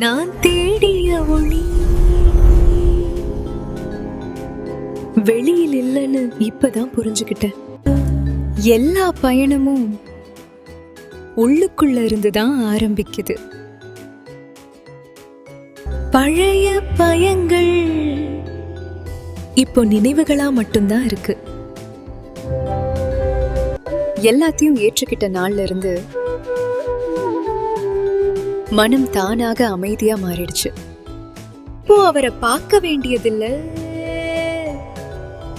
நான் தேடிய ஒளி வெளியில் இல்லைன்னு இப்பதான் புரிஞ்சுக்கிட்டேன். எல்லா பயணமும் உள்ளுக்குள்ள இருந்துதான் ஆரம்பிக்குது. பழைய பயங்கள் இப்போ நினைவுகளா மட்டும்தான் இருக்கு. எல்லாத்தையும் ஏற்றுக்கிட்ட நாள்ல இருந்து மனம் தானாக அமைதியா மாறிடுச்சு. இப்போ அவரை பார்க்க வேண்டியதில்லை,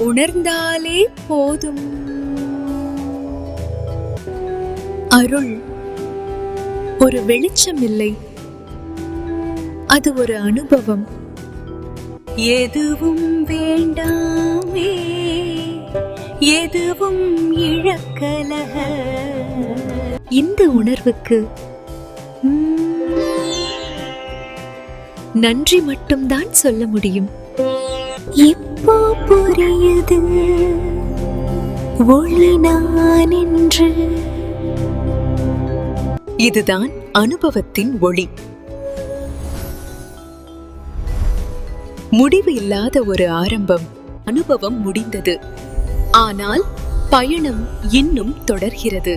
உணர்ந்தாலே போதும். அருள் ஒரு வெளிச்சம் இல்லை, அது ஒரு அனுபவம். எதுவும் வேண்டாமே, எதுவும் இழக்கலக. இந்த உணர்வுக்கு நன்றி மட்டும்தான் சொல்ல முடியும். இப்போ புரியுது ஒளி நான் என்று. இதுதான் அனுபவத்தின் ஒளி. முடிவு இல்லாத ஒரு ஆரம்பம். அனுபவம் முடிந்தது, ஆனால் பயணம் இன்னும் தொடர்கிறது.